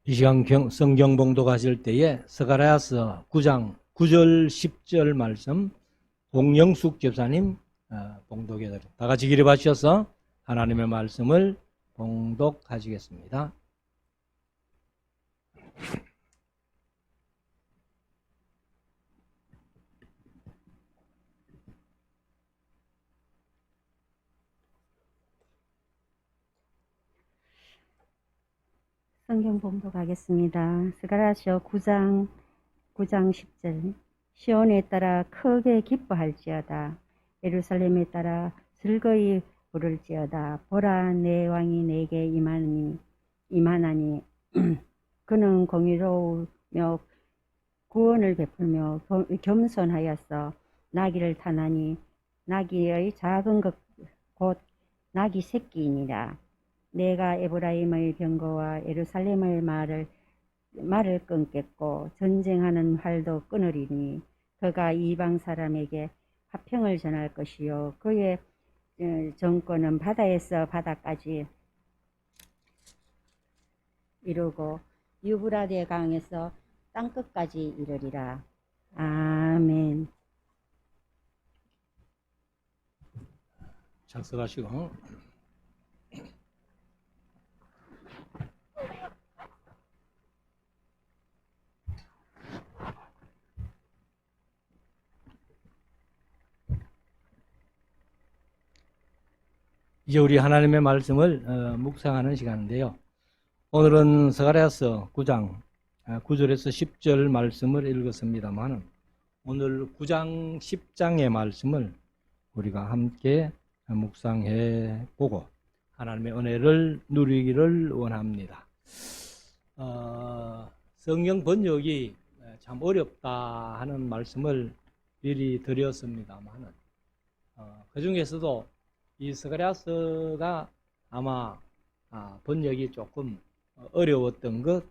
이 시간 성경 봉독하실 때에 스가랴서 9장 9절 10절 말씀 홍영숙 집사님 봉독해 드립니다. 다 같이 기립 하셔서 하나님의 말씀을 봉독하시겠습니다. 성경 봉독하겠습니다. 스가랴서 9장 10절. 시온에 따라 크게 기뻐할지어다. 예루살렘에 따라 즐거이 부를지어다. 보라, 내 왕이 내게 임하나니 그는 공의로우며 구원을 베풀며 겸손하여서 나귀를 타나니 나귀의 작은 것 곧 나귀 새끼이니라. 내가 에브라임의 병거와 예루살렘의 말을 끊겠고 전쟁하는 활도 끊으리니 그가 이방 사람에게 화평을 전할 것이요 그의 정권은 바다에서 바다까지 이루고 유브라데 강에서 땅끝까지 이르리라. 아멘. 작성하시고 이제 우리 하나님의 말씀을 묵상하는 시간인데요. 오늘은 스가랴서 9장 9절에서 10절 말씀을 읽었습니다만 오늘 9장 10장의 말씀을 우리가 함께 묵상해 보고 하나님의 은혜를 누리기를 원합니다. 성경 번역이 참 어렵다 하는 말씀을 미리 드렸습니다만 그 중에서도 이 스가랴서가 아마 번역이 조금 어려웠던 것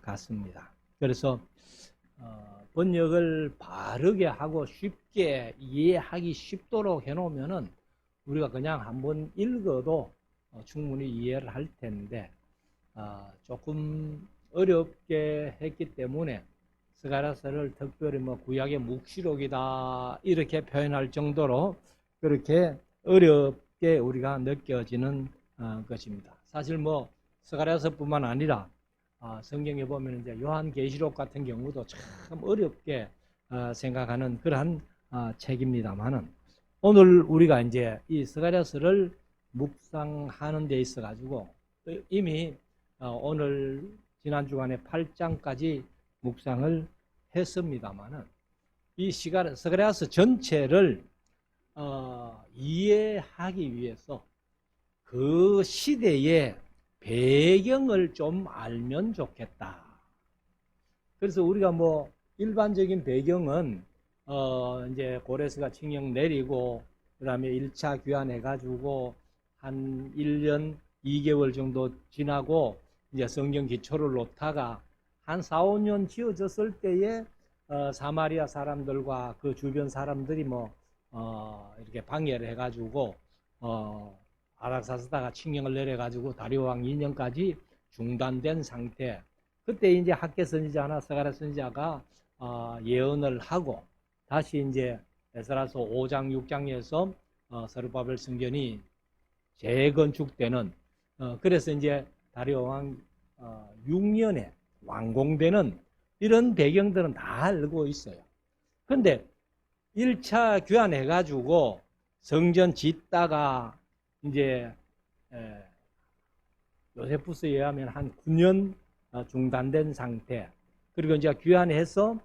같습니다. 그래서 번역을 바르게 하고 쉽게 이해하기 쉽도록 해놓으면은 우리가 그냥 한번 읽어도 충분히 이해를 할 텐데 조금 어렵게 했기 때문에 스가랴서를 특별히 구약의 묵시록이다 이렇게 표현할 정도로 그렇게 어렵게 우리가 느껴지는 것입니다. 사실 스가랴서뿐만 아니라 성경에 보면 이제 요한계시록 같은 경우도 참 어렵게 생각하는 그러한 책입니다만은 오늘 우리가 이제 이 스가랴서를 묵상하는 데 있어 가지고 이미 오늘 지난 주간에 8장까지 묵상을 했습니다만은 이 스가랴서 전체를 이해하기 위해서 그 시대의 배경을 좀 알면 좋겠다. 그래서 우리가 일반적인 배경은 이제 고레스가 칙령 내리고 그다음에 1차 귀환해 가지고 한 1년 2개월 정도 지나고 이제 성경 기초를 놓다가 한 4, 5년 지어졌을 때에 사마리아 사람들과 그 주변 사람들이 이렇게 방해를 해가지고 아락사스다가 칙령을 내려가지고 다리오 왕 2년까지 중단된 상태. 그때 이제 학개 선지자나 스가랴 선지자가 예언을 하고 다시 이제 에스라서 5장 6장에서 스룹바벨 성전이 재건축되는 그래서 이제 다리오 왕 6년에 완공되는 이런 배경들은 다 알고 있어요. 근데 1차 귀환해가지고 성전 짓다가 이제 요세푸스에 의하면 한 9년 중단된 상태. 그리고 이제 귀환해서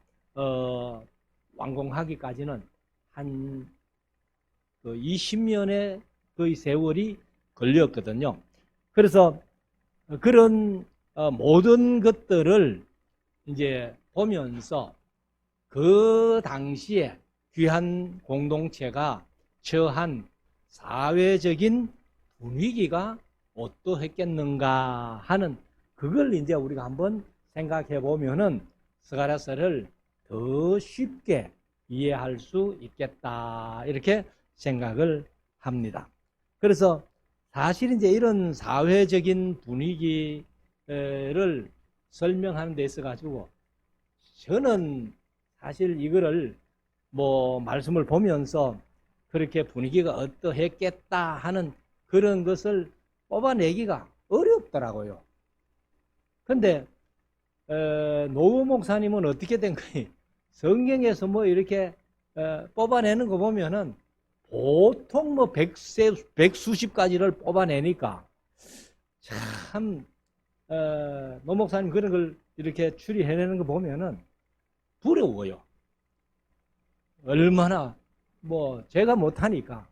완공하기까지는 한 20년의 거의 세월이 걸렸거든요. 그래서 그런 모든 것들을 이제 보면서 그 당시에 귀한 공동체가 처한 사회적인 분위기가 어떠했겠는가 하는 그걸 이제 우리가 한번 생각해 보면은 스가랴서를 더 쉽게 이해할 수 있겠다 이렇게 생각을 합니다. 그래서 사실 이제 이런 사회적인 분위기를 설명하는 데 있어가지고 저는 사실 이거를 뭐 말씀을 보면서 그렇게 분위기가 어떠했겠다 하는 그런 것을 뽑아내기가 어렵더라고요. 근데 노우 목사님은 어떻게 된 거니? 성경에서 뭐 이렇게 뽑아내는 거 보면은 보통 뭐 백수십 가지를 뽑아내니까 참 노 목사님 그런 걸 이렇게 추리해내는 거 보면은 두려워요. 얼마나 뭐 제가 못하니까.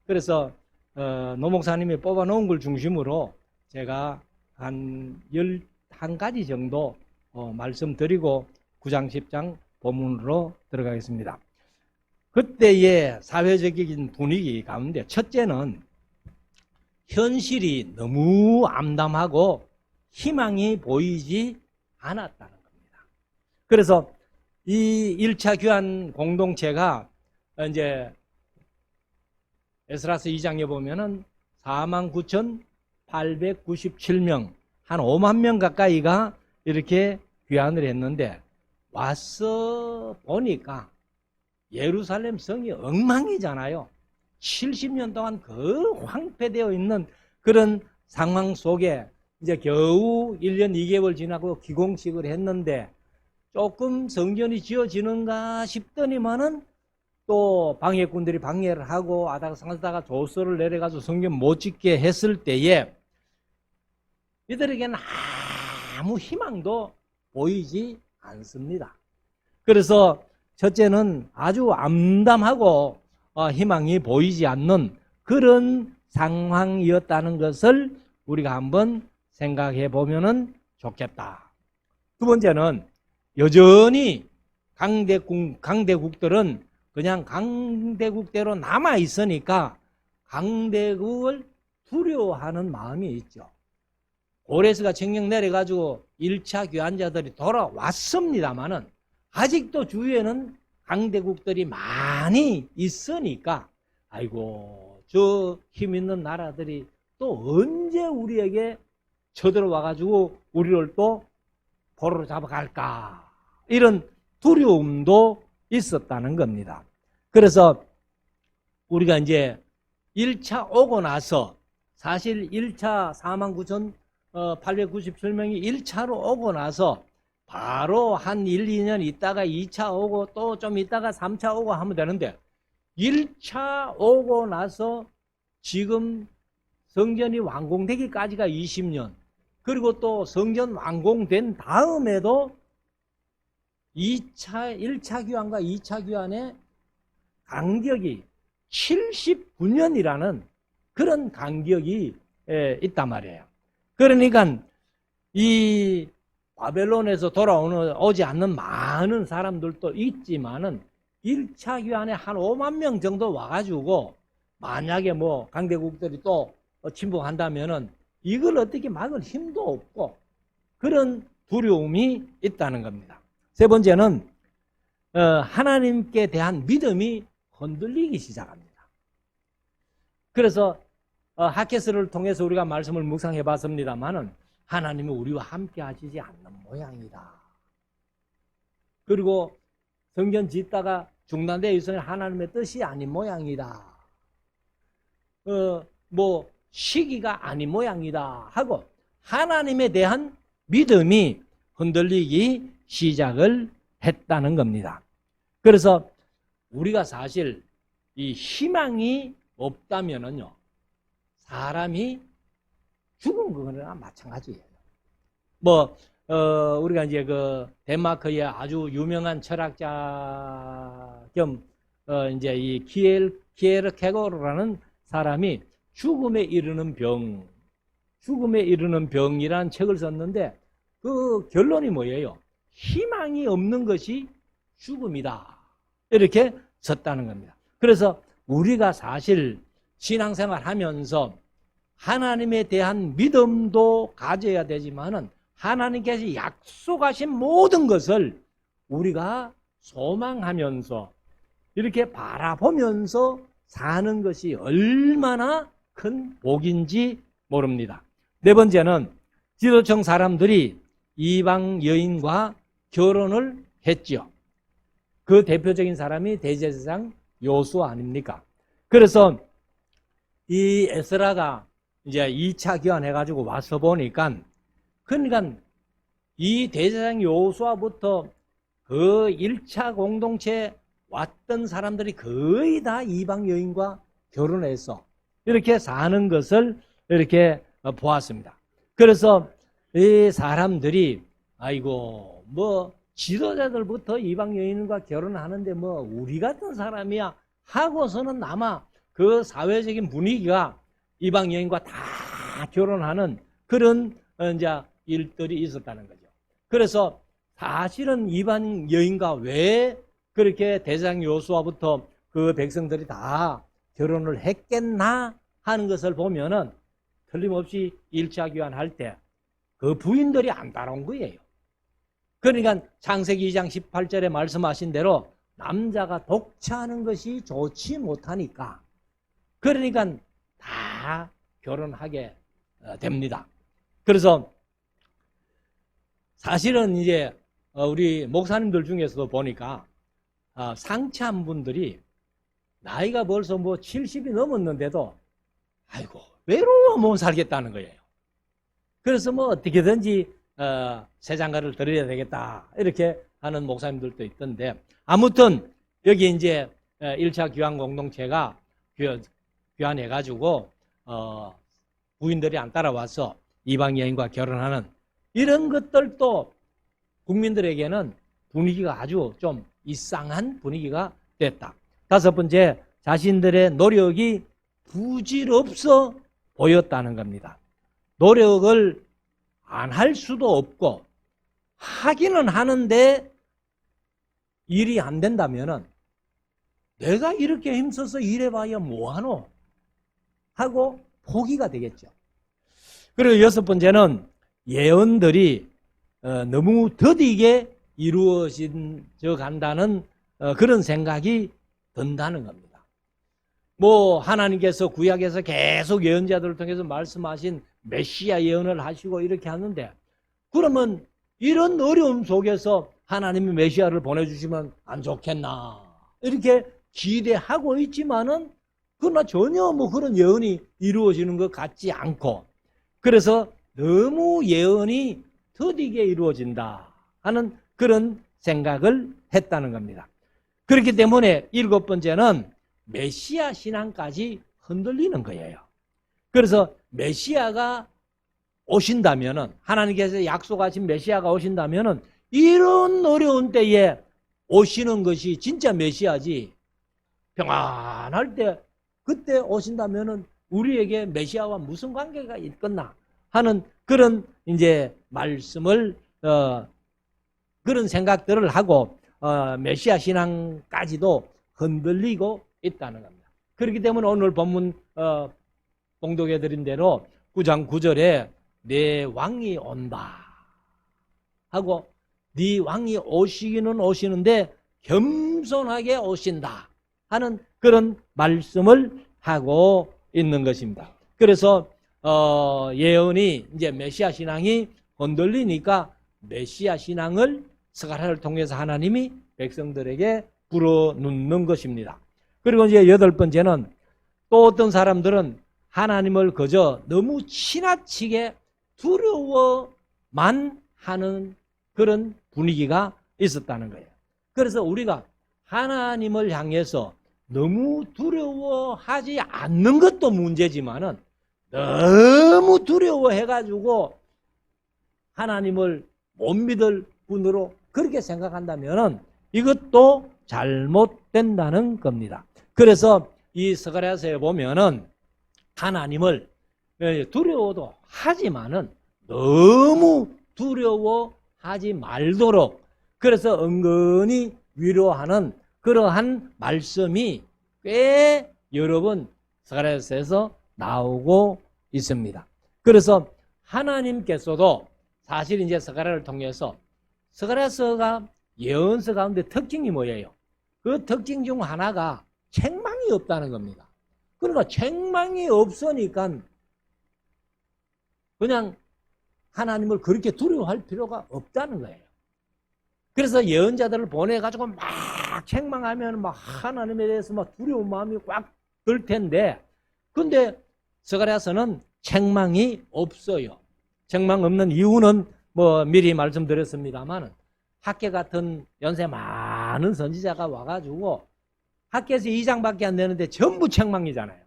그래서 노 목사님이 뽑아놓은 걸 중심으로 제가 한 11가지 정도 말씀드리고 9장 10장 본문으로 들어가겠습니다. 그때의 사회적인 분위기 가운데 첫째는 현실이 너무 암담하고 희망이 보이지 않았다는 겁니다. 그래서 이 1차 귀환 공동체가 이제 에스라서 2장에 보면은 49,897명, 한 5만 명 가까이가 이렇게 귀환을 했는데 와서 보니까 예루살렘 성이 엉망이잖아요. 70년 동안 그 황폐되어 있는 그런 상황 속에 이제 겨우 1년 2개월 지나고 기공식을 했는데 조금 성전이 지어지는가 싶더니만은 또 방해꾼들이 방해를 하고 아다상다가 조서를 내려가지고 성전 못 짓게 했을 때에 이들에게는 아무 희망도 보이지 않습니다. 그래서 첫째는 아주 암담하고 희망이 보이지 않는 그런 상황이었다는 것을 우리가 한번 생각해 보면 좋겠다. 두 번째는 여전히 강대국들은 그냥 강대국대로 남아 있으니까 강대국을 두려워하는 마음이 있죠. 고레스가 정령 내려가지고 1차 귀환자들이 돌아왔습니다만은 아직도 주위에는 강대국들이 많이 있으니까 아이고 저 힘 있는 나라들이 또 언제 우리에게 쳐들어와가지고 우리를 또 포로로 잡아갈까 이런 두려움도 있었다는 겁니다. 그래서 우리가 이제 1차 오고 나서 사실 1차 49,897명이 1차로 오고 나서 바로 한 1, 2년 있다가 2차 오고 또 좀 있다가 3차 오고 하면 되는데 1차 오고 나서 지금 성전이 완공되기까지가 20년 그리고 또 성전 완공된 다음에도 1차 귀환과 2차 귀환의 간격이 79년이라는 그런 간격이 있단 말이에요. 그러니까 이 바벨론에서 오지 않는 많은 사람들도 있지만은 1차 귀환에 한 5만 명 정도 와가지고 만약에 뭐 강대국들이 또 침공한다면은 이걸 어떻게 막을 힘도 없고 그런 두려움이 있다는 겁니다. 세 번째는 하나님께 대한 믿음이 흔들리기 시작합니다. 그래서 하케스를 통해서 우리가 말씀을 묵상해 봤습니다만은 하나님이 우리와 함께 하시지 않는 모양이다. 그리고 성전 짓다가 중단되어 있으니 하나님의 뜻이 아닌 모양이다. 뭐 시기가 아닌 모양이다 하고 하나님에 대한 믿음이 흔들리기 시작을 했다는 겁니다. 그래서 우리가 사실 이 희망이 없다면은요 사람이 죽은 거나 마찬가지예요. 뭐 우리가 이제 그 덴마크의 아주 유명한 철학자 겸 이제 이 키에르케고르라는 사람이 죽음에 이르는 병이라는 책을 썼는데 그 결론이 뭐예요? 희망이 없는 것이 죽음이다. 이렇게 썼다는 겁니다. 그래서 우리가 사실 신앙생활 하면서 하나님에 대한 믿음도 가져야 되지만은 하나님께서 약속하신 모든 것을 우리가 소망하면서 이렇게 바라보면서 사는 것이 얼마나 큰 복인지 모릅니다. 네 번째는 지도청 사람들이 이방 여인과 결혼을 했지요. 그 대표적인 사람이 대제사장 요수아 아닙니까? 그래서 이 에스라가 이제 2차 귀환해가지고 와서 보니까, 그러니까 이 대제사장 요수아부터 그 1차 공동체에 왔던 사람들이 거의 다 이방 여인과 결혼해서 이렇게 사는 것을 이렇게 보았습니다. 그래서 이 사람들이 아이고 뭐 지도자들부터 이방 여인과 결혼하는데 뭐 우리 같은 사람이야 하고서는 아마 그 사회적인 분위기가 이방 여인과 다 결혼하는 그런 이제 일들이 있었다는 거죠. 그래서 사실은 이방 여인과 왜 그렇게 대제사장 요수아부터 그 백성들이 다 결혼을 했겠나 하는 것을 보면은 틀림없이 1차 귀환할 때 그 부인들이 안 따라온 거예요. 그러니까 창세기 2장 18절에 말씀하신 대로 남자가 독차하는 것이 좋지 못하니까 그러니까 다 결혼하게 됩니다. 그래서 사실은 이제 우리 목사님들 중에서도 보니까 상처한 분들이 나이가 벌써 뭐 70이 넘었는데도 아이고 외로워 못 살겠다는 거예요. 그래서 뭐 어떻게든지 새 장가를 드려야 되겠다 이렇게 하는 목사님들도 있던데, 아무튼 여기 이제 1차 귀환 공동체가 귀환해가지고 부인들이 안 따라와서 이방 여인과 결혼하는 이런 것들도 국민들에게는 분위기가 아주 좀 이상한 분위기가 됐다. 다섯 번째, 자신들의 노력이 부질없어 보였다는 겁니다. 노력을 안 할 수도 없고 하기는 하는데 일이 안 된다면은 내가 이렇게 힘써서 일해봐야 뭐하노 하고 포기가 되겠죠. 그리고 여섯 번째는 예언들이 너무 더디게 이루어져 간다는 그런 생각이 든다는 겁니다. 뭐 하나님께서 구약에서 계속 예언자들을 통해서 말씀하신 메시아 예언을 하시고 이렇게 하는데, 그러면 이런 어려움 속에서 하나님이 메시아를 보내주시면 안 좋겠나 이렇게 기대하고 있지만은 그러나 전혀 뭐 그런 예언이 이루어지는 것 같지 않고, 그래서 너무 예언이 더디게 이루어진다 하는 그런 생각을 했다는 겁니다. 그렇기 때문에 일곱 번째는 메시아 신앙까지 흔들리는 거예요. 그래서 메시아가 오신다면은, 하나님께서 약속하신 메시아가 오신다면은 이런 어려운 때에 오시는 것이 진짜 메시아지, 평안할 때 그때 오신다면은 우리에게 메시아와 무슨 관계가 있겠나 하는 그런 이제 말씀을 그런 생각들을 하고 메시아 신앙까지도 흔들리고 있다는 겁니다. 그렇기 때문에 오늘 본문 봉독해 드린 대로 9장 9절에 내 왕이 온다 하고, 네 왕이 오시기는 오시는데 겸손하게 오신다 하는 그런 말씀을 하고 있는 것입니다. 그래서 예언이 이제 메시아 신앙이 흔들리니까 메시아 신앙을 스가랴를 통해서 하나님이 백성들에게 불어넣는 것입니다. 그리고 이제 여덟 번째는, 또 어떤 사람들은 하나님을 그저 너무 지나치게 두려워만 하는 그런 분위기가 있었다는 거예요. 그래서 우리가 하나님을 향해서 너무 두려워하지 않는 것도 문제지만은 너무 두려워해가지고 하나님을 못 믿을 분으로 그렇게 생각한다면은 이것도 잘못된다는 겁니다. 그래서 이 스가랴서에 보면은 하나님을 두려워도 하지만은 너무 두려워하지 말도록, 그래서 은근히 위로하는 그러한 말씀이 꽤 여러 번 스가랴서에서 나오고 있습니다. 그래서 하나님께서도 사실 이제 스가랴를 통해서, 스가랴서가 예언서 가운데 특징이 뭐예요? 그 특징 중 하나가 책망이 없다는 겁니다. 그러니까 책망이 없으니까 그냥 하나님을 그렇게 두려워할 필요가 없다는 거예요. 그래서 예언자들을 보내가지고 막 책망하면 막 하나님에 대해서 막 두려운 마음이 꽉 들 텐데, 근데 스가랴서는 책망이 없어요. 책망 없는 이유는 뭐 미리 말씀드렸습니다만, 학계 같은 연세 많은 선지자가 와가지고 학계에서 2장밖에 안 되는데 전부 책망이잖아요.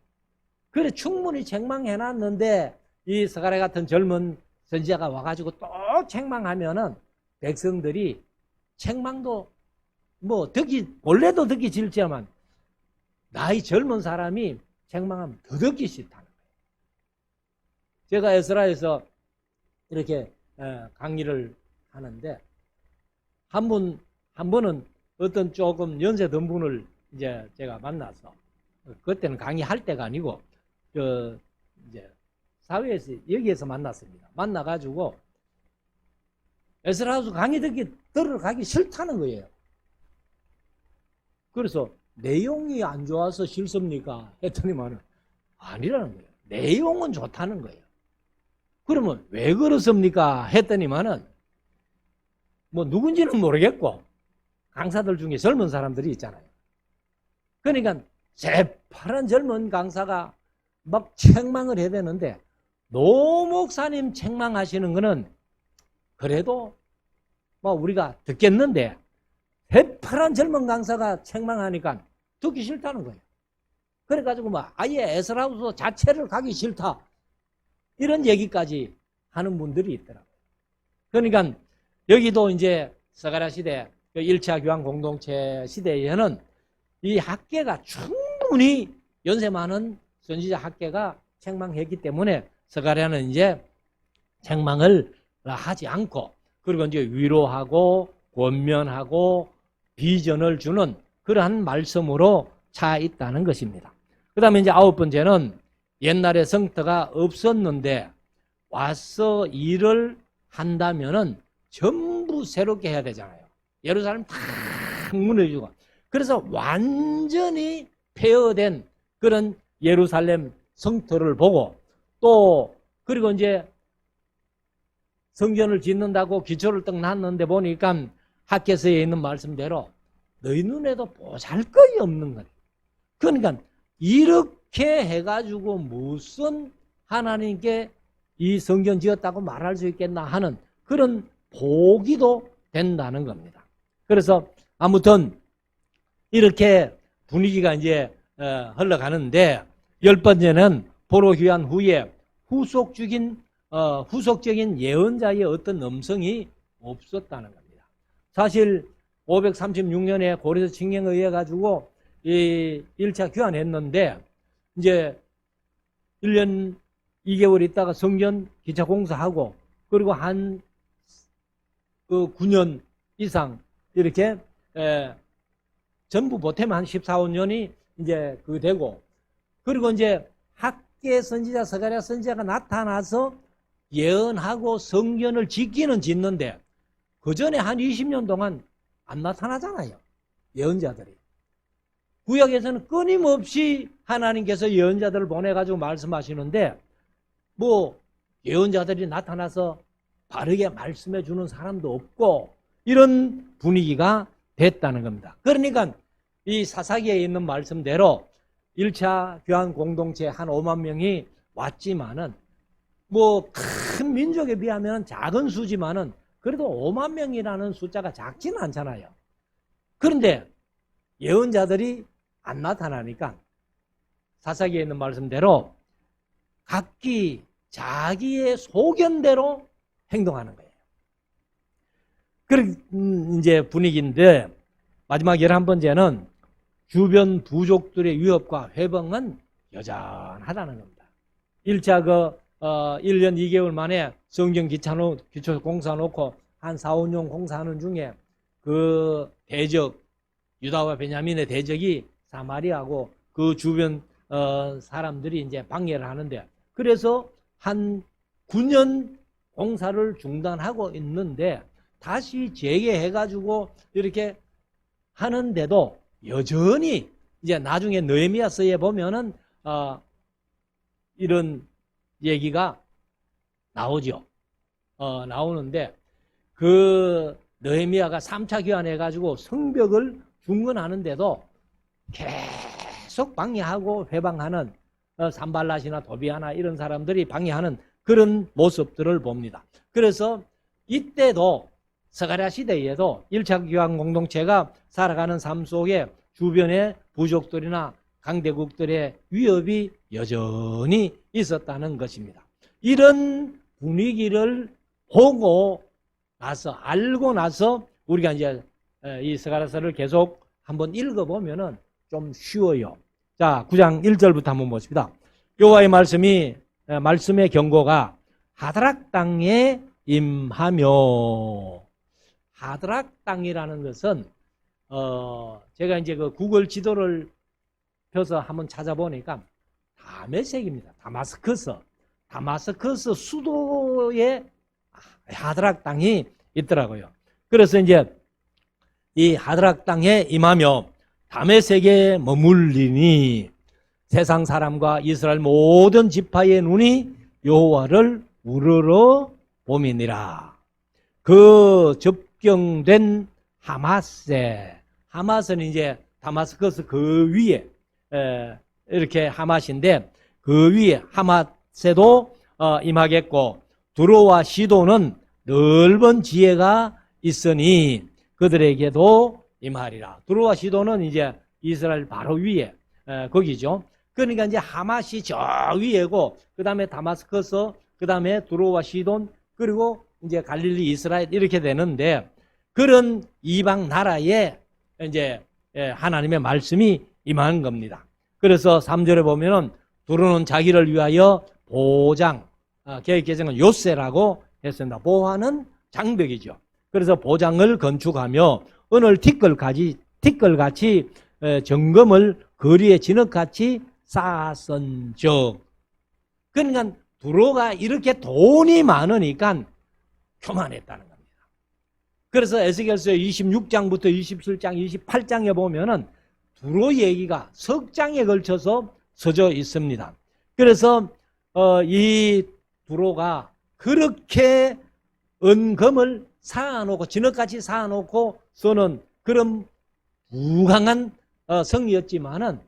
그래 충분히 책망해놨는데 이 스가랴 같은 젊은 선지자가 와가지고 또 책망하면은 백성들이 책망도 뭐 원래도 듣기 싫지만 나이 젊은 사람이 책망하면 더 듣기 싫다는 거예요. 제가 에스라에서 이렇게 강의를 하는데 한 번은 어떤 조금 연세 든 분을 이제 제가 만나서, 그때는 강의할 때가 아니고 이제 사회에서 여기에서 만났습니다. 만나가지고 에스라하우스 강의 들어가기 싫다는 거예요. 그래서 내용이 안 좋아서 싫습니까? 했더니만은 아니라는 거예요. 내용은 좋다는 거예요. 그러면 왜 그렇습니까? 했더니만은 뭐 누군지는 모르겠고 강사들 중에 젊은 사람들이 있잖아요. 그러니까 새파란 젊은 강사가 막 책망을 해야 되는데 노 목사님 책망하시는 거는 그래도 뭐 우리가 듣겠는데 새파란 젊은 강사가 책망하니까 듣기 싫다는 거예요. 그래가지고 뭐 아예 에스라우스 자체를 가기 싫다 이런 얘기까지 하는 분들이 있더라고요. 그러니까 여기도 이제 스가랴 시대 1차 교황 공동체 시대에는 이 학계가 충분히 연세 많은 선지자 학계가 책망했기 때문에 스가랴는 이제 책망을 하지 않고, 그리고 이제 위로하고 권면하고 비전을 주는 그러한 말씀으로 차 있다는 것입니다. 그 다음에 이제 9번째는 옛날에 성터가 없었는데 와서 일을 한다면은 전부 새롭게 해야 되잖아요. 예루살렘 다 무너지고. 그래서 완전히 폐허된 그런 예루살렘 성터를 보고, 또 그리고 이제 성전을 짓는다고 기초를 딱 놨는데 보니까 학개서에 있는 말씀대로 너희 눈에도 보잘것이 없는 거예요. 그러니까 이렇게 해가지고 무슨 하나님께 이 성전 지었다고 말할 수 있겠나 하는 그런 보기도 된다는 겁니다. 그래서 아무튼 이렇게 분위기가 이제 흘러가는데, 10번째는 보로 귀한 후에 후속적인 예언자의 어떤 음성이 없었다는 겁니다. 사실 536년에 고레스 칙령에 의해 가지고 이 1차 귀환했는데 이제 1년 2개월 있다가 성전 기차 공사하고, 그리고 한 9년 이상 이렇게 전부 보태면 한 14, 15년이 이제 되고, 그리고 이제 학계 선지자 스가랴 선지자가 나타나서 예언하고 성전을 짓기는 짓는데 그 전에 한 20년 동안 안 나타나잖아요. 예언자들이. 구약에서는 끊임없이 하나님께서 예언자들을 보내가지고 말씀하시는데 뭐 예언자들이 나타나서 바르게 말씀해 주는 사람도 없고 이런 분위기가 됐다는 겁니다. 그러니까 이 사사기에 있는 말씀대로 1차 교환 공동체 한 5만 명이 왔지만은 뭐 큰 민족에 비하면 작은 수지만은 그래도 5만 명이라는 숫자가 작지는 않잖아요. 그런데 예언자들이 안 나타나니까 사사기에 있는 말씀대로 각기 자기의 소견대로 행동하는 거예요. 그런 이제 분위기인데, 마지막 11번째는 주변 부족들의 위협과 회방은 여전하다는 겁니다. 1차 1년 2개월 만에 성경 기초 공사 놓고 한 4, 5년 공사하는 중에 그 대적, 유다와 베냐민의 대적이 사마리아고 그 주변 사람들이 이제 방해를 하는데, 그래서 한 9년 공사를 중단하고 있는데 다시 재개해가지고 이렇게 하는데도 여전히 이제 나중에 느헤미야서에 보면은 이런 얘기가 나오죠. 나오는데 그 느헤미야가 3차 귀환해가지고 성벽을 중건하는데도 계속 방해하고 회방하는 산발랏이나 도비아나 이런 사람들이 방해하는 그런 모습들을 봅니다. 그래서 이때도 스가랴 시대에도 1차 귀환 공동체가 살아가는 삶 속에 주변의 부족들이나 강대국들의 위협이 여전히 있었다는 것입니다. 이런 분위기를 보고 나서 알고 나서 우리가 이제 이 스가랴서를 계속 한번 읽어보면은 좀 쉬워요. 자, 9장 1절부터 한번 보십니다. 여호와의 말씀의 경고가 하드락 땅에 임하며. 하드락 땅이라는 것은 제가 이제 그 구글 지도를 펴서 한번 찾아보니까 다메섹입니다. 다마스커스 수도에 하드락 땅이 있더라고요. 그래서 이제 이 하드락 땅에 임하며 다메섹에 머물리니 세상 사람과 이스라엘 모든 지파의 눈이 여호와를 우러러 봄이니라. 그 접경된 하마스는 이제 다마스커스 그 위에 이렇게 하맛인데 그 위에 하맛에도 임하겠고 두로와 시도는 넓은 지혜가 있으니 그들에게도 임하리라. 두로와 시도는 이제 이스라엘 바로 위에 거기죠. 그러니까 이제 하맛이 저 위에고 그 다음에 다마스커스, 그 다음에 두로와 시돈, 그리고 이제 갈릴리, 이스라엘 이렇게 되는데 그런 이방 나라에 이제 하나님의 말씀이 임하는 겁니다. 그래서 3절에 보면은 두로는 자기를 위하여 보장, 개혁개정은 요새라고 했습니다. 보화는 장벽이죠. 그래서 보장을 건축하며 은을 티끌같이 정금을 거리에 진흙같이 쌓았은즉. 그러니까 두로가 이렇게 돈이 많으니까 교만했다는 겁니다. 그래서 에스겔서 26장부터 27장, 28장에 보면은 두로 얘기가 석 장에 걸쳐서 써져 있습니다. 그래서 이 두로가 그렇게 은금을 쌓아놓고 진흙같이 쌓아놓고 쓰는 그런 부강한 성이었지만은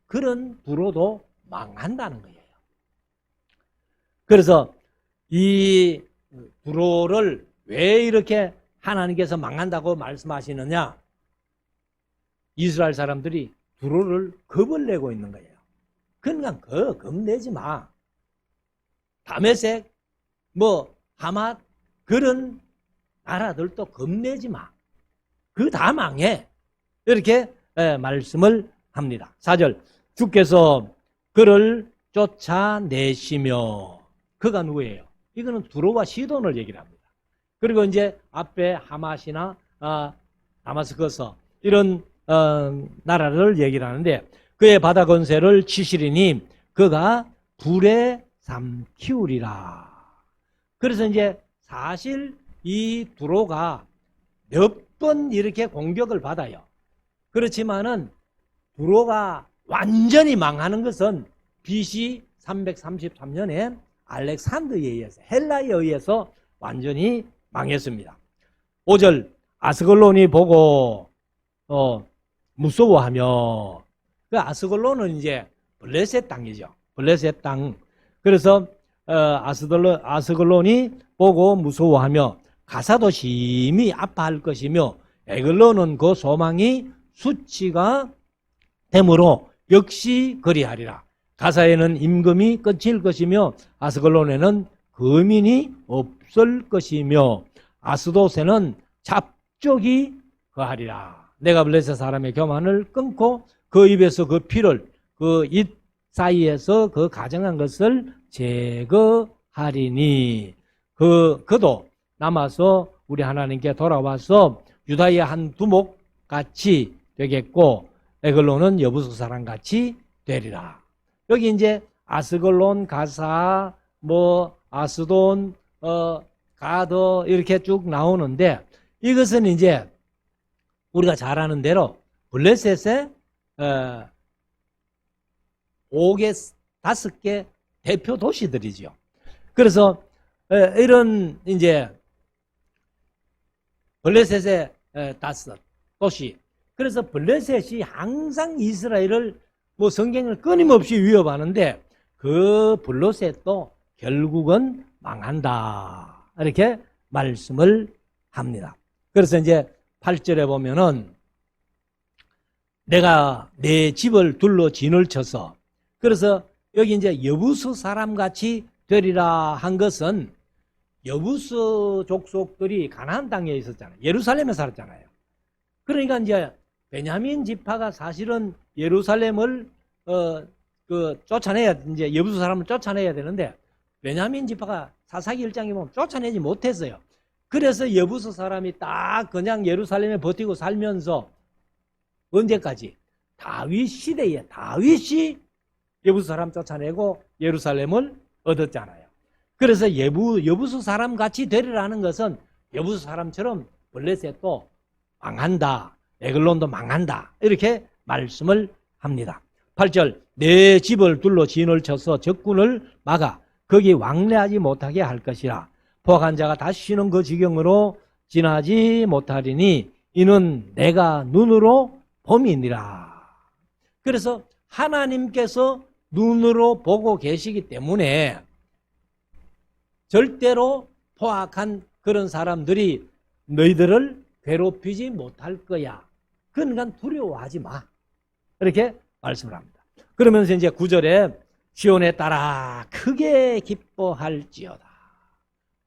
그런 두로도 망한다는 거예요. 그래서 이 두로를 왜 이렇게 하나님께서 망한다고 말씀하시느냐? 이스라엘 사람들이 두로를 겁을 내고 있는 거예요. 그러니까 겁내지 마. 다메섹, 하맛 그런 나라들도 겁내지 마. 그 다 망해. 이렇게 말씀을 합니다. 4절 주께서 그를 쫓아내시며. 그가 누구예요? 이거는 두로와 시돈을 얘기를 합니다. 그리고 이제 앞에 하맛이나 다마스커스 이런 나라를 얘기를 하는데 그의 바다 건세를 치시리니 그가 불에 삼키우리라. 그래서 이제 사실 이 두로가 몇 번 이렇게 공격을 받아요. 그렇지만은 두로가 완전히 망하는 것은 BC 333년에 알렉산더에 의해서, 헬라에 의해서 완전히 망했습니다. 5절 아스글론이 보고 무서워하며. 그 아스글론은 이제 블레셋 땅이죠. 블레셋 땅. 그래서 아스글론이 보고 무서워하며 가사도 심히 아파할 것이며 에글론은 그 소망이 수치가 되므로 역시 그리하리라. 가사에는 임금이 끝일 것이며 아스글론에는 거민이 없을 것이며 아스돗에는 잡족이 거하리라. 내가 블레셋 사람의 교만을 끊고 그 입에서 그 피를 그 입 사이에서 그 가정한 것을 제거하리니 그도 남아서 우리 하나님께 돌아와서 유다의 한 두목같이 되겠고 에글론은 여부수 사람같이 되리라. 여기 이제 아스글론, 가사, 아스돈, 가더 이렇게 쭉 나오는데 이것은 이제 우리가 잘 아는 대로 블레셋의 5개, 5개 대표 도시들이죠. 그래서 이런 이제 블레셋의 다섯 도시. 그래서 블레셋이 항상 이스라엘을 뭐 성경을 끊임없이 위협하는데 그 블레셋도 결국은 망한다. 이렇게 말씀을 합니다. 그래서 이제 8절에 보면은 내가 내 집을 둘러 진을 쳐서, 그래서 여기 이제 여부수 사람 같이 되리라 한 것은 여부수 족속들이 가나안 땅에 있었잖아요. 예루살렘에 살았잖아요. 그러니까 이제 베냐민 지파가 사실은 예루살렘을 쫓아내야, 이제 여부수 사람을 쫓아내야 되는데 베냐민 지파가 사사기 1장에 보면 쫓아내지 못했어요. 그래서 여부수 사람이 딱 그냥 예루살렘에 버티고 살면서 언제까지? 다윗 시대에 다윗이 여부수 사람 쫓아내고 예루살렘을 얻었잖아요. 그래서 여부수 사람 같이 되리라는 것은 여부수 사람처럼 블레셋도 망한다, 에글론도 망한다, 이렇게 말씀을 합니다. 8절, 내 집을 둘러 진을 쳐서 적군을 막아 거기 왕래하지 못하게 할 것이라. 포악한 자가 다시는 그 지경으로 지나지 못하리니 이는 내가 눈으로 봄이니라. 그래서 하나님께서 눈으로 보고 계시기 때문에 절대로 포악한 그런 사람들이 너희들을 괴롭히지 못할 거야. 그러니까 두려워하지 마. 이렇게 말씀을 합니다. 그러면서 이제 9절에 시온에 따라 크게 기뻐할지어다.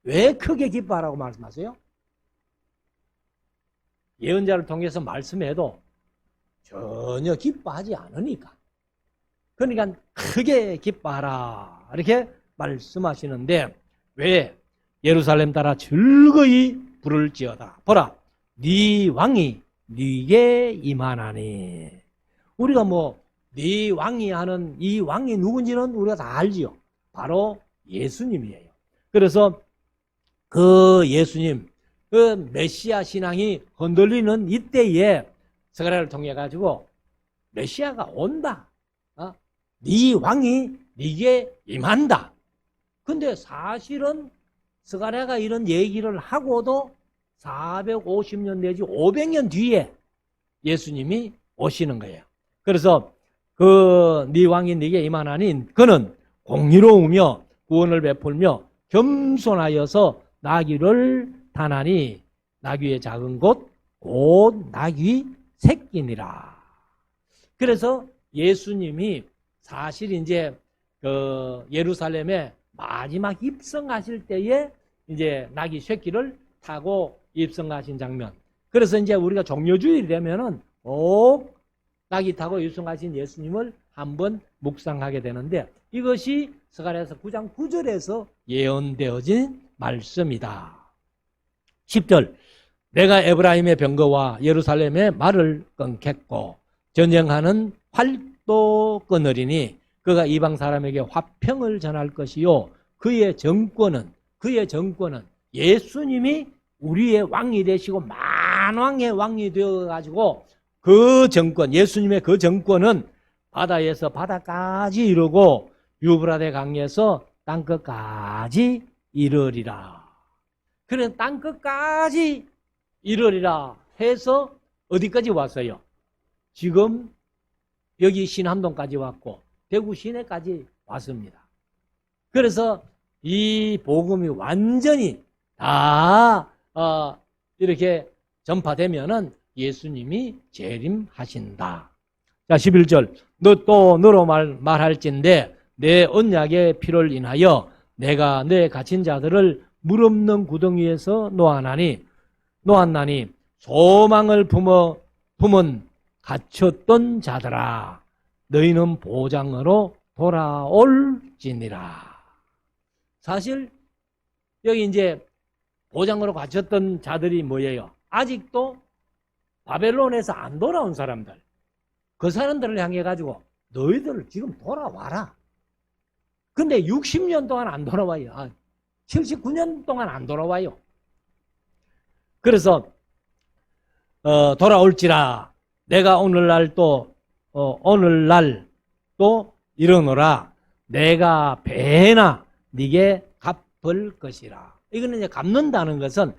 왜 크게 기뻐하라고 말씀하세요? 예언자를 통해서 말씀해도 전혀 기뻐하지 않으니까. 그러니까 크게 기뻐하라 이렇게 말씀하시는데, 왜? 예루살렘 따라 즐거이 부를지어다. 보라, 네 왕이 네게 임하나니. 우리가 뭐 네 왕이 하는 이 왕이 누군지는 우리가 다 알지요. 바로 예수님이에요. 그래서 그 예수님, 그 메시아 신앙이 흔들리는 이때에 스가랴를 통해 가지고 메시아가 온다. 네 왕이 네게 임한다. 근데 사실은 스가랴가 이런 얘기를 하고도 450년 내지 500년 뒤에 예수님이 오시는 거예요. 그래서 그 네 왕이 네게 임하나니 그는 공의로우며 구원을 베풀며 겸손하여서 나귀를 타나니 나귀의 작은 곳 곧 나귀 새끼니라. 그래서 예수님이 사실 이제 그 예루살렘에 마지막 입성하실 때에 이제 나귀 새끼를 타고 입성하신 장면. 그래서 이제 우리가 종려주일이 되면은 꼭 나귀 타고 입성하신 예수님을 한번 묵상하게 되는데, 이것이 스가랴서 9장 9절에서 예언되어진 말씀이다. 10절, 내가 에브라임의 병거와 예루살렘의 말을 끊겠고 전쟁하는 활도 끊으리니 그가 이방 사람에게 화평을 전할 것이요 그의 정권은 예수님이 우리의 왕이 되시고 만왕의 왕이 되어가지고 그 정권, 예수님의 그 정권은 바다에서 바다까지 이르고 유브라데 강에서 땅끝까지 이르리라. 그래서 땅끝까지 이르리라 해서 어디까지 왔어요? 지금 여기 신암동까지 왔고 대구 시내까지 왔습니다. 그래서 이 복음이 완전히 다 이렇게 전파되면은 예수님이 재림하신다. 자, 11절. 너 또 너로 말할진대 내 언약의 피를 인하여 내가 내 갇힌 자들을 물 없는 구덩이에서 놓았나니 소망을 품은 갇혔던 자들아 너희는 보장으로 돌아올지니라. 사실 여기 이제 보장으로 갇혔던 자들이 뭐예요? 아직도 바벨론에서 안 돌아온 사람들, 그 사람들을 향해 가지고 너희들 지금 돌아와라. 근데 60년 동안 안 돌아와요. 79년 동안 안 돌아와요. 그래서 돌아올지라 내가 오늘날 또 이르노라 내가 배나 네게 갚을 것이라. 이거는 이제 갚는다는 것은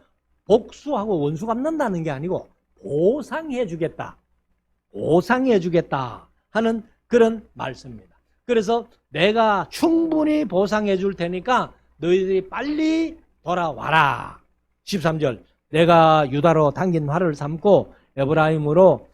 복수하고 원수 갚는다는 게 아니고 보상해 주겠다. 보상해 주겠다 하는 그런 말씀입니다. 그래서 내가 충분히 보상해 줄 테니까 너희들이 빨리 돌아와라. 13절 내가 유다로 당긴 활을 삼고 에브라임으로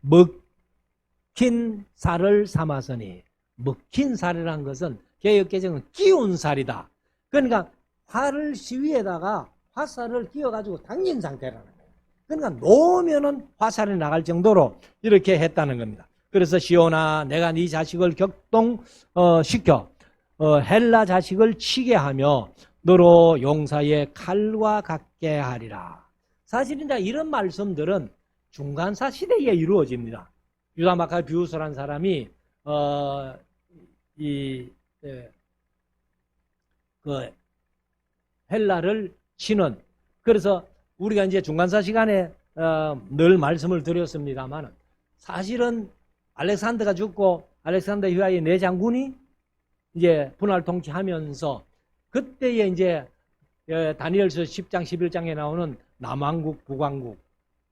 먹힌 살을 삼았으니, 먹힌 살이라는 것은 개역개정은 끼운 살이다. 그러니까 활을 시위에다가 화살을 끼워가지고 당긴 상태라는 거예요. 그러니까 놓으면은 화살이 나갈 정도로 이렇게 했다는 겁니다. 그래서 시온아 내가 네 자식을 격동시켜 헬라 자식을 치게 하며 너로 용사의 칼과 같게 하리라. 사실 이제 이런 말씀들은 중간사 시대에 이루어집니다. 유다 마카비우스라는 사람이 그 헬라를 치는, 그래서 우리가 이제 중간사 시간에 늘 말씀을 드렸습니다만 사실은 알렉산더가 죽고 알렉산더 이후에 네 장군이 이제 분할 통치하면서 그때에 이제 다니엘서 10장 11장에 나오는 남왕국 북왕국,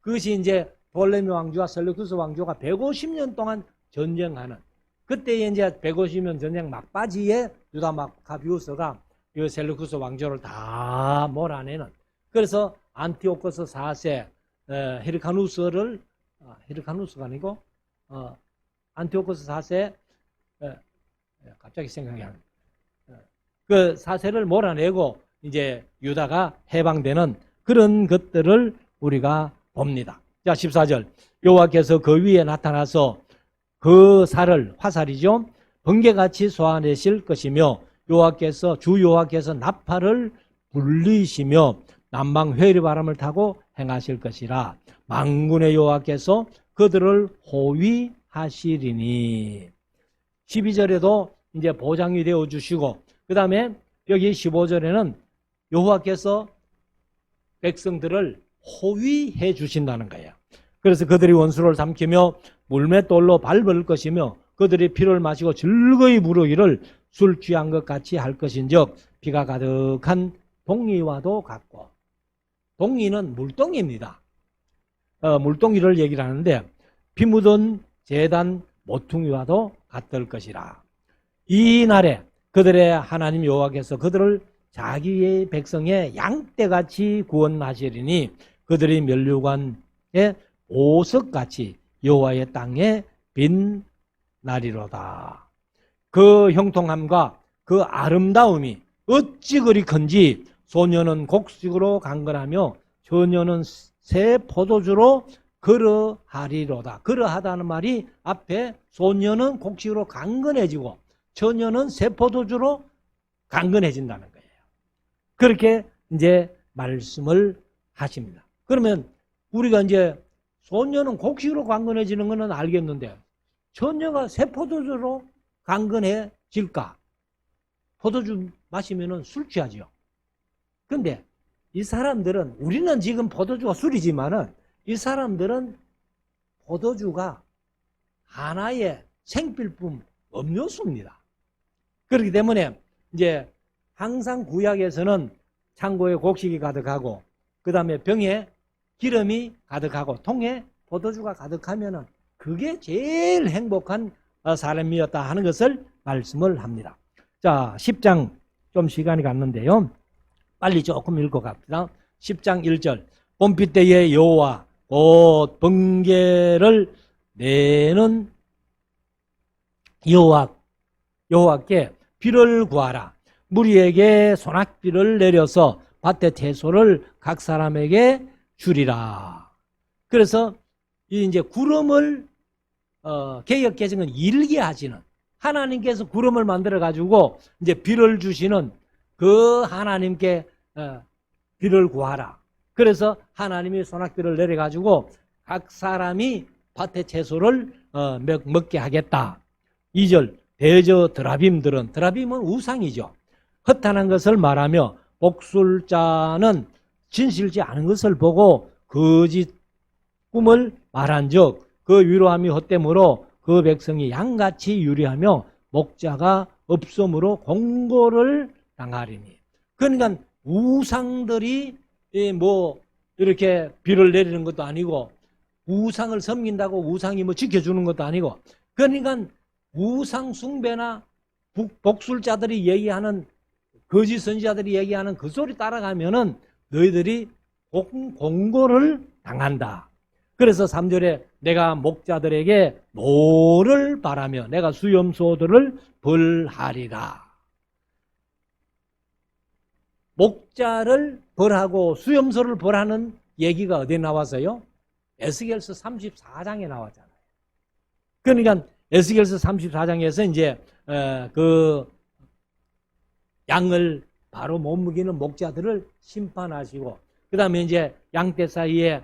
그것이 이제 돌레미 왕조와 셀루쿠스 왕조가 150년 동안 전쟁하는, 그때에 이제 150년 전쟁 막바지에 유다 마카비우스가 이 셀루쿠스 왕조를 다 몰아내는, 그래서 안티오코스 4세 헤르카누스가 아니고 안티오코스 4세 갑자기 생각이 안 나요. 그 4세를 몰아내고 이제 유다가 해방되는 그런 것들을 우리가 봅니다. 자, 14절 여호와께서 그 위에 나타나서 그 살을, 화살이죠, 번개같이 쏘아내실 것이며 주 여호와께서 나팔을 불리시며 남방 회의바람을 타고 행하실 것이라. 만군의 여호와께서 그들을 호위하시리니. 12절에도 이제 보장이 되어 주시고, 그 다음에 여기 15절에는 여호와께서 백성들을 호위해 주신다는 거예요. 그래서 그들이 원수를 삼키며 물맷돌로 밟을 것이며 그들이 피를 마시고 즐거이 부르기를 술 취한 것 같이 할 것인즉 피가 가득한 동이와도 같고, 동이는 물동이입니다. 물동이를 얘기를 하는데 피 묻은 제단 모퉁이와도 같을 것이라. 이 날에 그들의 하나님 여호와께서 그들을 자기의 백성의 양떼같이 구원하시리니 그들이 면류관의 보석같이 여호와의 땅에 빛나리로다. 그 형통함과 그 아름다움이 어찌 그리 큰지 소녀는 곡식으로 강건하며 처녀는 새 포도주로 그러하리로다. 그러하다는 말이 앞에 소녀는 곡식으로 강건해지고 처녀는 새 포도주로 강건해진다는 거예요. 그렇게 이제 말씀을 하십니다. 그러면 우리가 이제 소녀는 곡식으로 강건해지는 것은 알겠는데 처녀가 새 포도주로 강건해질까? 포도주 마시면 술 취하죠. 근데 이 사람들은, 우리는 지금 포도주가 술이지만은 이 사람들은 포도주가 하나의 생필품 음료수입니다. 그렇기 때문에 이제 항상 구약에서는 창고에 곡식이 가득하고 그 다음에 병에 기름이 가득하고 통에 포도주가 가득하면은 그게 제일 행복한 사람이었다 하는 것을 말씀을 합니다. 자, 10장 좀 시간이 갔는데요. 빨리 조금 읽어갑니다. 10장 1절 봄비 때에 여호와 곧 번개를 내는 여호와께 비를 구하라. 무리에게 소낙비를 내려서 밭의 채소를 각 사람에게 주리라. 그래서 이제 구름을 개역 개정은 일게 하시는, 하나님께서 구름을 만들어 가지고 이제 비를 주시는 그 하나님께 비를 구하라. 그래서 하나님이 소낙비를 내려 가지고 각 사람이 밭의 채소를 먹게 하겠다. 2절 대저 드라빔들은, 드라빔은 우상이죠. 허탄한 것을 말하며 복술자는 진실지 않은 것을 보고 거짓 꿈을 말한즉 그 위로함이 헛됨으로 그 백성이 양같이 유리하며 목자가 없음으로 공고를 당하리니. 그러니까 우상들이 뭐 이렇게 비를 내리는 것도 아니고 우상을 섬긴다고 우상이 뭐 지켜주는 것도 아니고, 그러니까 우상 숭배나 복술자들이 얘기하는, 거짓 선지자들이 얘기하는 그 소리 따라가면은 너희들이 공고를 당한다. 그래서 3절에 내가 목자들에게 노를 바라며 내가 수염소들을 벌하리라. 목자를 벌하고 수염소를 벌하는 얘기가 어디에 나와서요? 에스겔서 34장에 나왔잖아요. 그러니까 에스겔서 34장에서 이제 그 양을 바로 못 먹이는 목자들을 심판하시고, 그 다음에 이제 양떼 사이에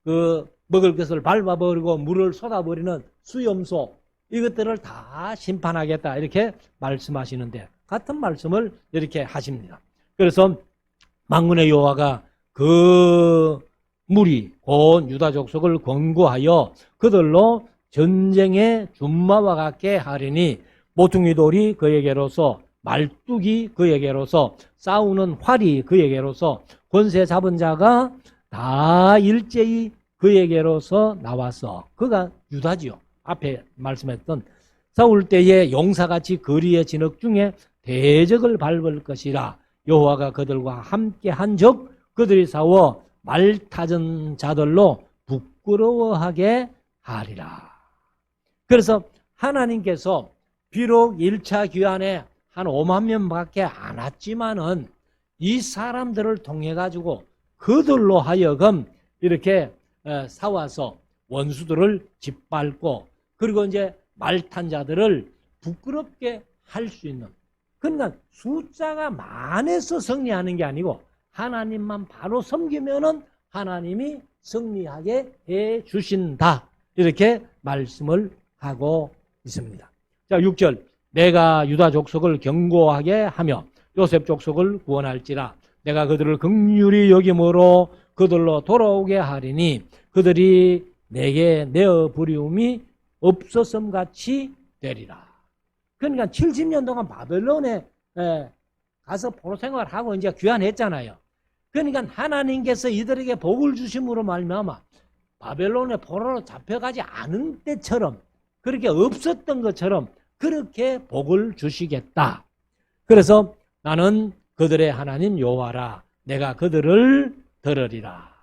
그 먹을 것을 밟아버리고 물을 쏟아버리는 수염소, 이것들을 다 심판하겠다 이렇게 말씀하시는데, 같은 말씀을 이렇게 하십니다. 그래서 만군의 여호와가 그 무리 곧 유다 족속을 권고하여 그들로 전쟁의 준마와 같게 하리니, 모퉁이 돌이 그에게로서, 말뚝이 그에게로서, 싸우는 활이 그에게로서, 권세 잡은 자가 다 일제히 그에게로서 나와서, 그가 유다지요. 앞에 말씀했던 싸울 때에 용사같이 거리의 진흙 중에 대적을 밟을 것이라. 여호와가 그들과 함께 한적 그들이 싸워 말타전 자들로 부끄러워하게 하리라. 그래서 하나님께서 비록 1차 귀환에 한 5만 명밖에 안 왔지만은 이 사람들을 통해 가지고 그들로 하여금 이렇게 싸워서 원수들을 짓밟고, 그리고 이제 말탄 자들을 부끄럽게 할 수 있는, 그러니까 숫자가 많아서 승리하는 게 아니고 하나님만 바로 섬기면은 하나님이 승리하게 해 주신다, 이렇게 말씀을 하고 있습니다. 자, 6절 내가 유다 족속을 견고하게 하며 요셉 족속을 구원할지라. 내가 그들을 긍휼히 여김으로 그들로 돌아오게 하리니 그들이 내게 내어 부리움이 없었음 같이 되리라. 그러니까 70년 동안 바벨론에 가서 포로 생활하고 이제 귀환했잖아요. 그러니까 하나님께서 이들에게 복을 주심으로 말미암아 바벨론에 포로로 잡혀가지 않은 때처럼, 그렇게 없었던 것처럼 그렇게 복을 주시겠다. 그래서 나는 그들의 하나님 여호와라. 내가 그들을 들으리라.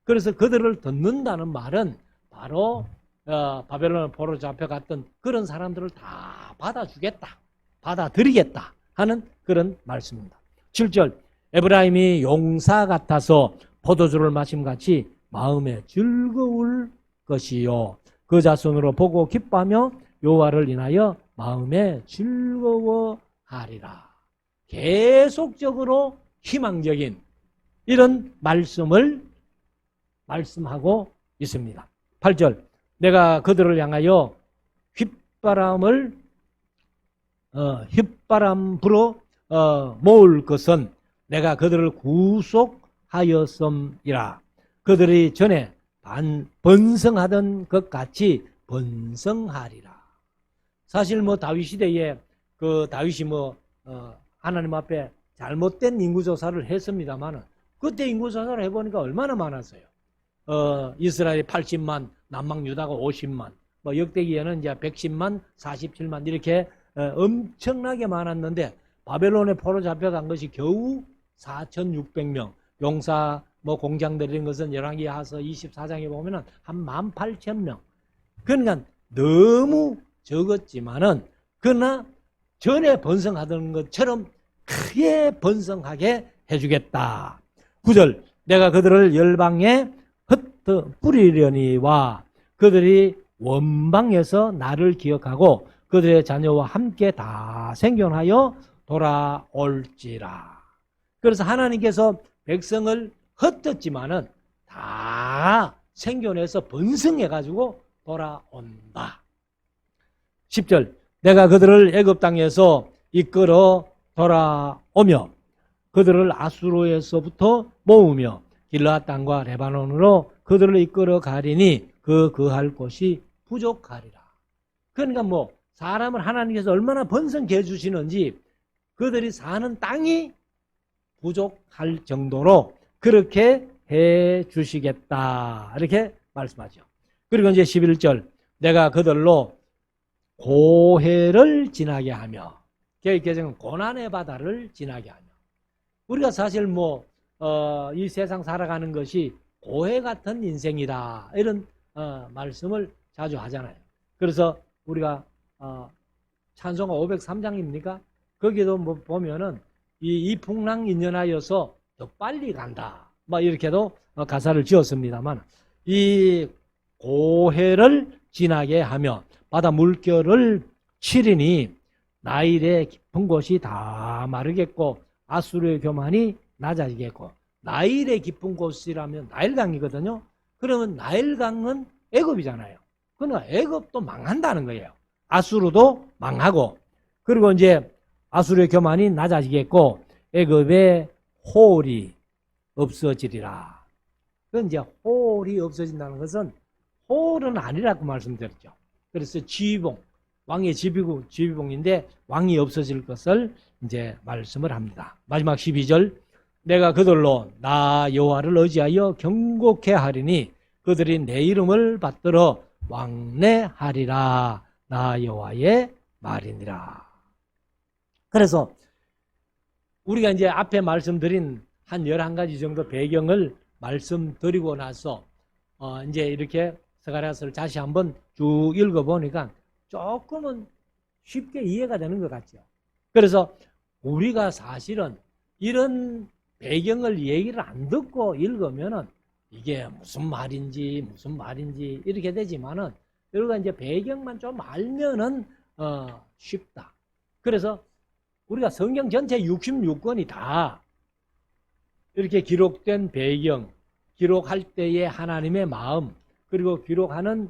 그래서 그들을 듣는다는 말은 바로 바벨론 포로 잡혀갔던 그런 사람들을 다 받아주겠다, 받아들이겠다 하는 그런 말씀입니다. 7절 에브라임이 용사 같아서 포도주를 마심같이 마음에 즐거울 것이요 그 자손으로 보고 기뻐하며 여호와를 인하여 마음에 즐거워하리라. 계속적으로 희망적인 이런 말씀을 말씀하고 있습니다. 8절 내가 그들을 향하여 휘바람 불어 모을 것은 내가 그들을 구속하였음이라. 그들이 전에 번성하던 것 같이 번성하리라. 사실 뭐 다윗 시대에 그 다윗이 하나님 앞에 잘못된 인구조사를 했습니다만은 그때 인구조사를 해보니까 얼마나 많았어요. 이스라엘이 80만, 남방 유다가 50만, 역대기에는 이제 110만, 47만 이렇게 엄청나게 많았는데 바벨론에 포로 잡혀간 것이 겨우 4,600명. 용사 공장 들인 것은 열왕기하서 24장에 보면은 한 18,000명. 그러니까 너무 적었지만은 그러나 전에 번성하던 것처럼 크게 번성하게 해주겠다. 9절 내가 그들을 열방에 흩어 뿌리려니와 그들이 원방에서 나를 기억하고 그들의 자녀와 함께 다 생존하여 돌아올지라. 그래서 하나님께서 백성을 흩었지만은 다 생존해서 번성해가지고 돌아온다. 10절 내가 그들을 애굽 땅에서 이끌어 돌아오며 그들을 아수르에서부터 모으며 길르앗 땅과 레바논으로 그들을 이끌어 가리니 그 거할 곳이 부족하리라. 그러니까 사람을 하나님께서 얼마나 번성케 해주시는지 그들이 사는 땅이 부족할 정도로 그렇게 해 주시겠다. 이렇게 말씀하죠. 그리고 이제 11절, 내가 그들로 고해를 지나게 하며, 개정은 고난의 바다를 지나게 하며. 우리가 사실 이 세상 살아가는 것이 고해 같은 인생이다. 이런 말씀을 자주 하잖아요. 그래서 우리가 찬송가 503장입니까? 거기도 보면은 이 풍랑 인연하여서 더 빨리 간다. 이렇게도 가사를 지었습니다만, 이 고해를 지나게 하며 바다 물결을 치리니 나일의 깊은 곳이 다 마르겠고 아수르의 교만이 낮아지겠고. 나일의 깊은 곳이라면 나일강이거든요. 그러면 나일강은 애굽이잖아요. 그러니까 애굽도 망한다는 거예요. 아수르도 망하고, 그리고 이제 아수르의 교만이 낮아지겠고 애굽의 호울이 없어지리라. 그건 이제 호울이 없어진다는 것은 호울은 아니라고 말씀드렸죠. 그래서 지휘봉, 왕의 지휘봉인데 왕이 없어질 것을 이제 말씀을 합니다. 마지막 12절, 내가 그들로 나 여호와를 의지하여 경고케 하리니 그들이 내 이름을 받들어 왕래하리라. 나 여호와의 말이니라. 그래서 우리가 이제 앞에 말씀드린 한 11가지 정도 배경을 말씀드리고 나서 이제 이렇게 스가랴서를 다시 한번 쭉 읽어보니까 조금은 쉽게 이해가 되는 것 같죠. 그래서 우리가 사실은 이런 배경을 얘기를 안 듣고 읽으면은 이게 무슨 말인지 이렇게 되지만은 우리가 이제 배경만 좀 알면은 쉽다. 그래서 우리가 성경 전체 66권이 다 이렇게 기록된 배경, 기록할 때의 하나님의 마음, 그리고 기록하는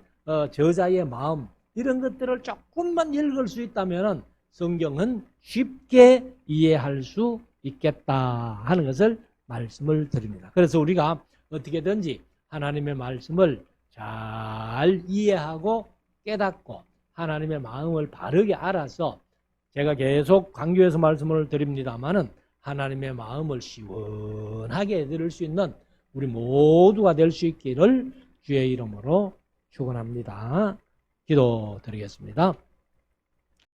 저자의 마음, 이런 것들을 조금만 읽을 수 있다면 성경은 쉽게 이해할 수 있겠다 하는 것을 말씀을 드립니다. 그래서 우리가 어떻게든지 하나님의 말씀을 잘 이해하고 깨닫고 하나님의 마음을 바르게 알아서, 제가 계속 강조해서 말씀을 드립니다마는 하나님의 마음을 시원하게 들을 수 있는 우리 모두가 될 수 있기를 주의 이름으로 축원합니다. 기도드리겠습니다.